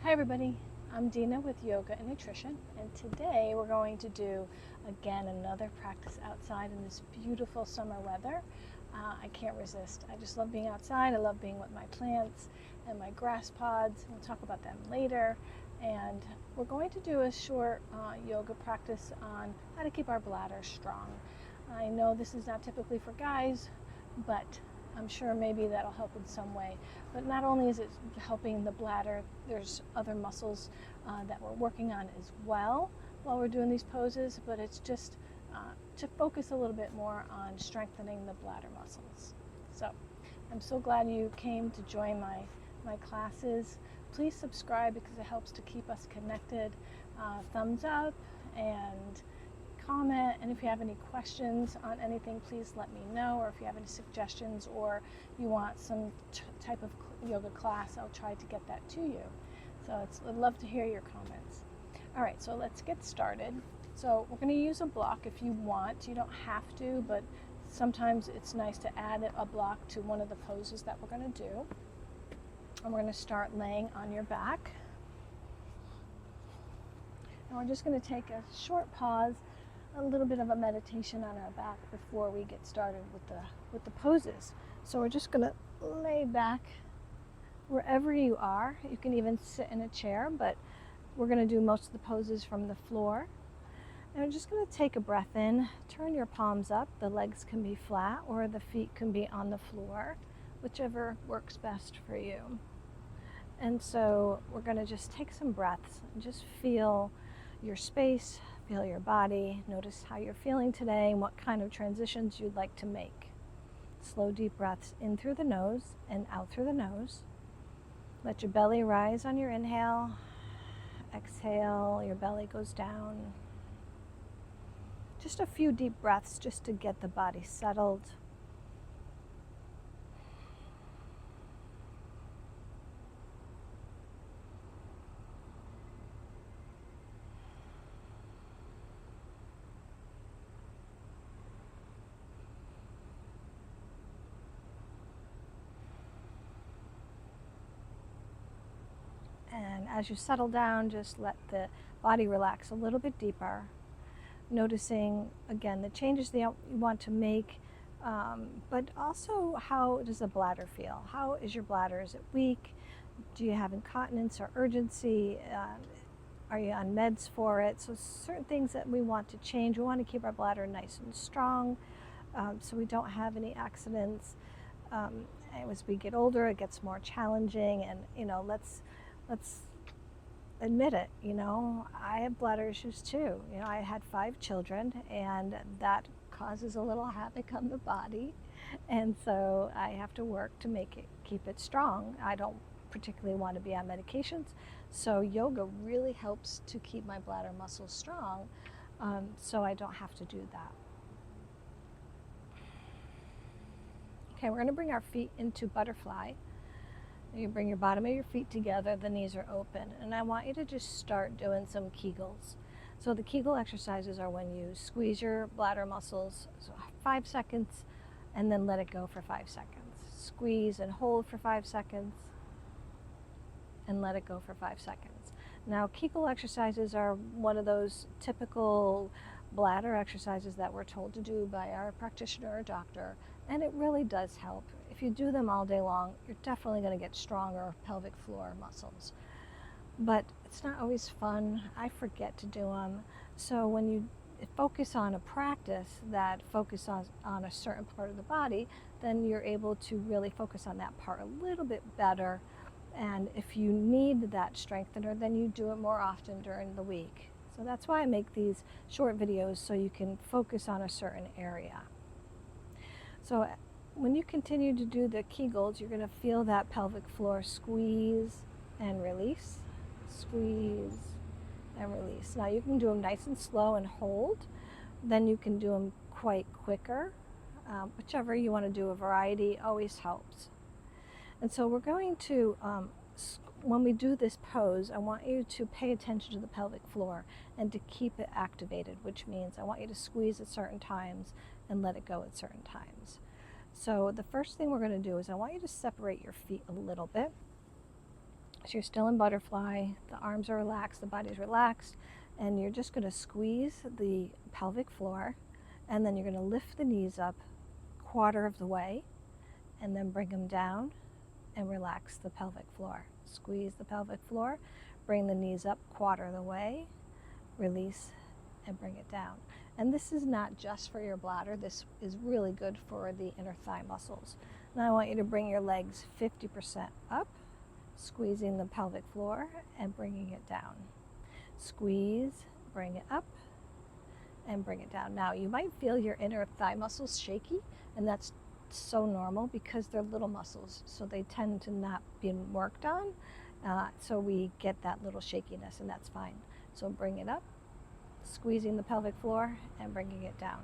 Hi everybody, I'm Dina with Yoga and Nutrition, and today we're going to do again another practice outside in this beautiful summer weather. I can't resist. I just love being outside. I love being with my plants and my grass pods. We'll talk about them later. And we're going to do a short yoga practice on how to keep our bladder strong. I know this is not typically for guys, but I'm sure maybe that'll help in some way. But not only is it helping the bladder, there's other muscles that we're working on as well while we're doing these poses, but it's just to focus a little bit more on strengthening the bladder muscles. So I'm so glad you came to join my classes. Please subscribe because it helps to keep us connected. Thumbs up and comment, and if you have any questions on anything, please let me know, or if you have any suggestions or you want some type of yoga class, I'll try to get that to you. So I'd love to hear your comments. All right, so let's get started. So we're going to use a block if you want. You don't have to, but sometimes it's nice to add a block to one of the poses that we're going to do. And we're going to start laying on your back. And we're just going to take a short pause, a little bit of a meditation on our back before we get started with the poses. So we're just going to lay back wherever you are. You can even sit in a chair, but we're going to do most of the poses from the floor. And we're just going to take a breath in, turn your palms up. The legs can be flat or the feet can be on the floor, whichever works best for you. And so we're going to just take some breaths and just feel your space, feel your body, notice how you're feeling today and what kind of transitions you'd like to make. Slow, deep breaths in through the nose and out through the nose. Let your belly rise on your inhale. Exhale, your belly goes down. Just a few deep breaths just to get the body settled. And as you settle down, just let the body relax a little bit deeper. Noticing, again, the changes that you want to make, but also how does the bladder feel? How is your bladder? Is it weak? Do you have incontinence or urgency? Are you on meds for it? So certain things that we want to change. We want to keep our bladder nice and strong so we don't have any accidents. As we get older, it gets more challenging, and let's admit it. I have bladder issues too. I had 5 children, and that causes a little havoc on the body, and so I have to work to keep it strong. I don't particularly want to be on medications, so yoga really helps to keep my bladder muscles strong, so I don't have to do that. Okay, we're going to bring our feet into butterfly. You bring your bottom of your feet together, the knees are open, and I want you to just start doing some Kegels. So the Kegel exercises are when you squeeze your bladder muscles, so 5 seconds, and then let it go for 5 seconds. Squeeze and hold for 5 seconds, and let it go for 5 seconds. Now, Kegel exercises are one of those typical bladder exercises that we're told to do by our practitioner or doctor, and it really does help. If you do them all day long, you're definitely going to get stronger pelvic floor muscles. But it's not always fun. I forget to do them. So when you focus on a practice that focuses on a certain part of the body, then you're able to really focus on that part a little bit better. And if you need that strengthener, then you do it more often during the week. So that's why I make these short videos, so you can focus on a certain area. So when you continue to do the Kegels, you're going to feel that pelvic floor squeeze and release, squeeze and release. Now you can do them nice and slow and hold. Then you can do them quite quicker. Whichever you want to do, a variety always helps. And so we're going to, when we do this pose, I want you to pay attention to the pelvic floor and to keep it activated, which means I want you to squeeze at certain times and let it go at certain times. So the first thing we're going to do is I want you to separate your feet a little bit. So you're still in butterfly, the arms are relaxed, the body's relaxed, and you're just going to squeeze the pelvic floor, and then you're going to lift the knees up quarter of the way, and then bring them down and relax the pelvic floor. Squeeze the pelvic floor, bring the knees up quarter of the way, release, and bring it down. And this is not just for your bladder, this is really good for the inner thigh muscles. Now I want you to bring your legs 50% up, squeezing the pelvic floor and bringing it down. Squeeze, bring it up, and bring it down. Now you might feel your inner thigh muscles shaky, and that's so normal because they're little muscles, so they tend to not be worked on, so we get that little shakiness, and that's fine. So bring it up, squeezing the pelvic floor and bringing it down.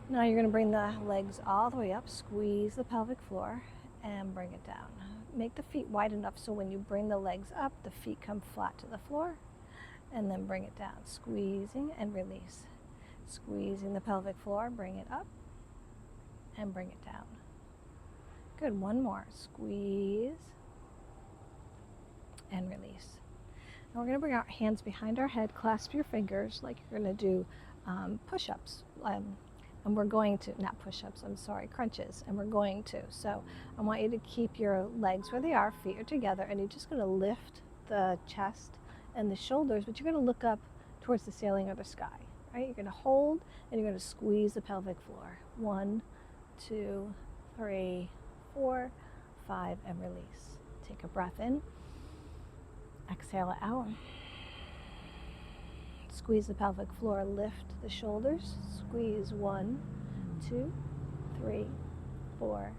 Now you're going to bring the legs all the way up, squeeze the pelvic floor and bring it down. Make the feet wide enough so when you bring the legs up, the feet come flat to the floor, and then bring it down, squeezing and release. Squeezing the pelvic floor, bring it up and bring it down. Good, one more, squeeze and release. Now we're going to bring our hands behind our head, clasp your fingers like you're going to do push-ups. And we're going to, not push-ups, I'm sorry, crunches, and we're going to. So I want you to keep your legs where they are, feet are together, and you're just going to lift the chest and the shoulders, but you're going to look up towards the ceiling or the sky, right? You're going to hold, and you're going to squeeze the pelvic floor. 1, 2, 3, 4, 5, and release. Take a breath in, exhale it out. Squeeze the pelvic floor, lift the shoulders, squeeze 1, 2, 3, 4,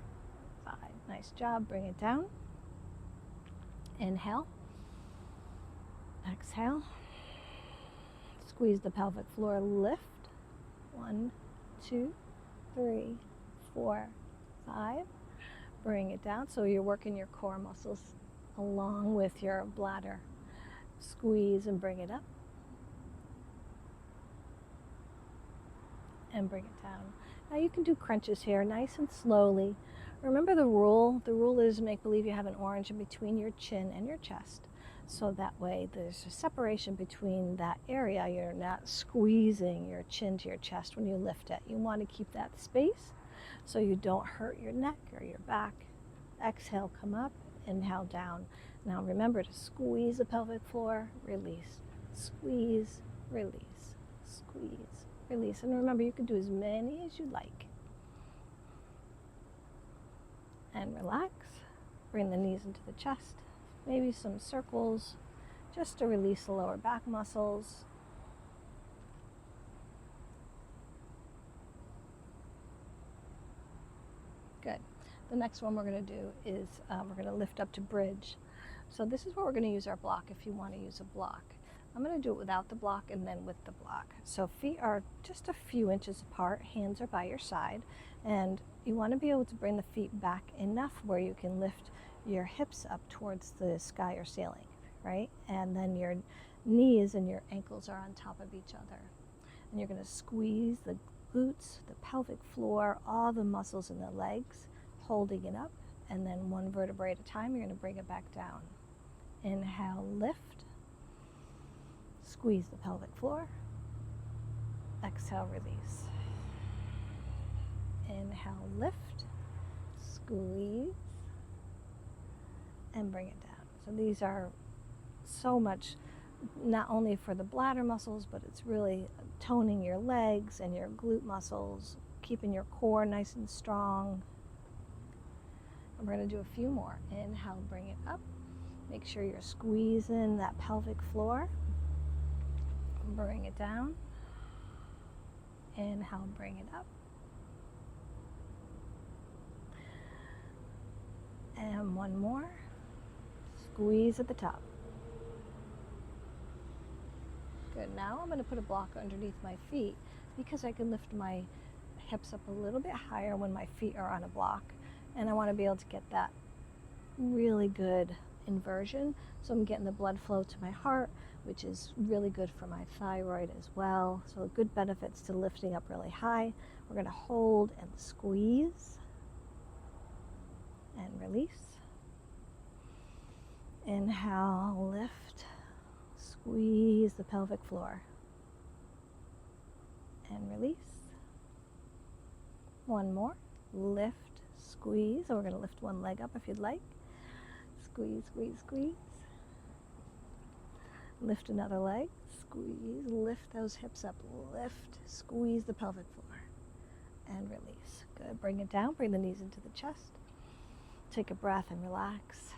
5. Nice job, bring it down. Inhale, exhale, squeeze the pelvic floor, lift, 1, 2, 3, 4, 5. Bring it down, so you're working your core muscles along with your bladder. Squeeze and bring it up. And bring it down. Now you can do crunches here, nice and slowly. Remember the rule. The rule is make believe you have an orange in between your chin and your chest. So that way there's a separation between that area. You're not squeezing your chin to your chest when you lift it. You want to keep that space so you don't hurt your neck or your back. Exhale, come up, inhale down. Now remember to squeeze the pelvic floor, release. Squeeze, release, squeeze, release. And remember, you can do as many as you like. And relax. Bring the knees into the chest. Maybe some circles just to release the lower back muscles. Good. The next one we're going to do is we're going to lift up to bridge. So this is where we're going to use our block if you want to use a block. I'm going to do it without the block and then with the block. So feet are just a few inches apart, hands are by your side, and you want to be able to bring the feet back enough where you can lift your hips up towards the sky or ceiling, right? And then your knees and your ankles are on top of each other. And you're going to squeeze the glutes, the pelvic floor, all the muscles in the legs, holding it up, and then one vertebrae at a time, you're going to bring it back down. Inhale, lift. Squeeze the pelvic floor. Exhale, release. Inhale, lift. Squeeze. And bring it down. So these are so much, not only for the bladder muscles, but it's really toning your legs and your glute muscles, keeping your core nice and strong. And we're going to do a few more. Inhale, bring it up. Make sure you're squeezing that pelvic floor. Bring it down. Inhale, bring it up. And one more. Squeeze at the top. Good. Now I'm going to put a block underneath my feet because I can lift my hips up a little bit higher when my feet are on a block. And I want to be able to get that really good inversion. So I'm getting the blood flow to my heart, which is really good for my thyroid as well. So good benefits to lifting up really high. We're going to hold and squeeze and release. Inhale, lift, squeeze the pelvic floor, and release. One more, lift, squeeze. So we're going to lift one leg up if you'd like. Squeeze, squeeze, squeeze. Lift another leg, squeeze, lift those hips up, lift, squeeze the pelvic floor, and release. Good, bring it down, bring the knees into the chest. Take a breath and relax.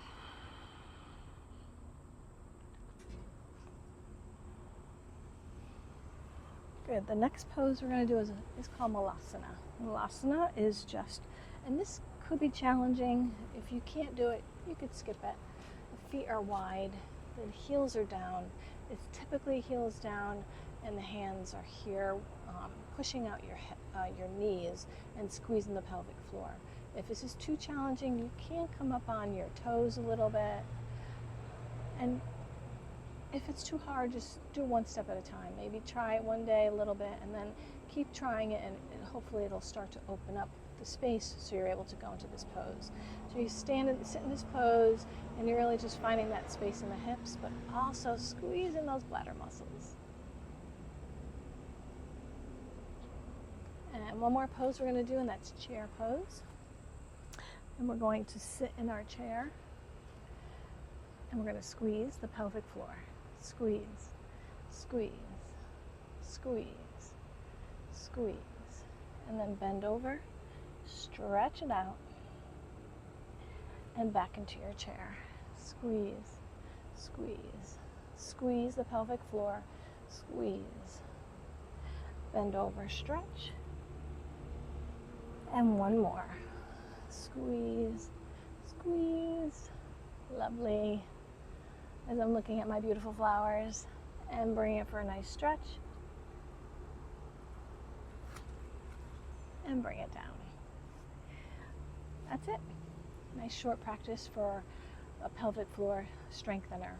Good, the next pose we're going to do is called Malasana. Malasana is just, and this could be challenging. If you can't do it, you could skip it. The feet are wide, the heels are down. It's typically heels down and the hands are here, pushing out your knees and squeezing the pelvic floor. If this is too challenging, you can come up on your toes a little bit. And if it's too hard, just do one step at a time. Maybe try it one day a little bit and then keep trying it, and hopefully it'll start to open up the space so you're able to go into this pose. So you sit in this pose and you're really just finding that space in the hips, but also squeezing those bladder muscles. And one more pose we're going to do, and that's chair pose. And we're going to sit in our chair and we're going to squeeze the pelvic floor. Squeeze, squeeze, squeeze, squeeze. And then bend over, stretch it out, and back into your chair. Squeeze, squeeze, squeeze the pelvic floor, squeeze. Bend over, stretch, and one more. Squeeze, squeeze. Lovely. As I'm looking at my beautiful flowers, and bring it for a nice stretch. And bring it down. That's it. Nice short practice for a pelvic floor strengthener.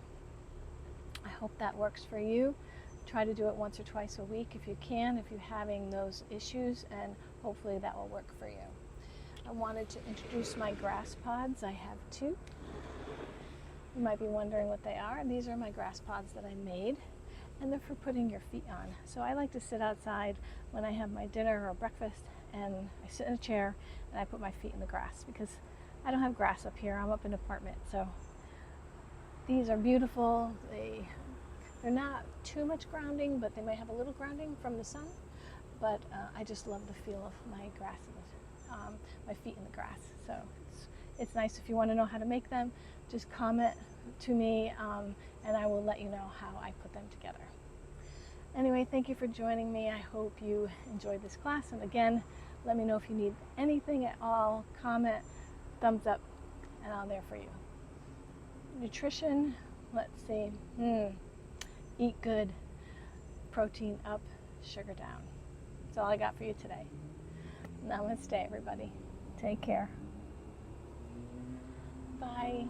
I hope that works for you. Try to do it once or twice a week if you can, if you're having those issues, and hopefully that will work for you. I wanted to introduce my grass pods. I have two. You might be wondering what they are. These are my grass pods that I made, and they're for putting your feet on. So I like to sit outside when I have my dinner or breakfast, and I sit in a chair and I put my feet in the grass because I don't have grass up here. I'm up in an apartment. So these are beautiful. They're not too much grounding, but they might have a little grounding from the sun. But I just love the feel of my grasses, my feet in the grass. So it's nice. If you want to know how to make them, just comment to me, and I will let you know how I put them together. Anyway, thank you for joining me. I hope you enjoyed this class. And again, let me know if you need anything at all. Comment, thumbs up, and I'm there for you. Nutrition, let's see. Eat good, protein up, sugar down. That's all I got for you today. Namaste, everybody. Take care. Bye.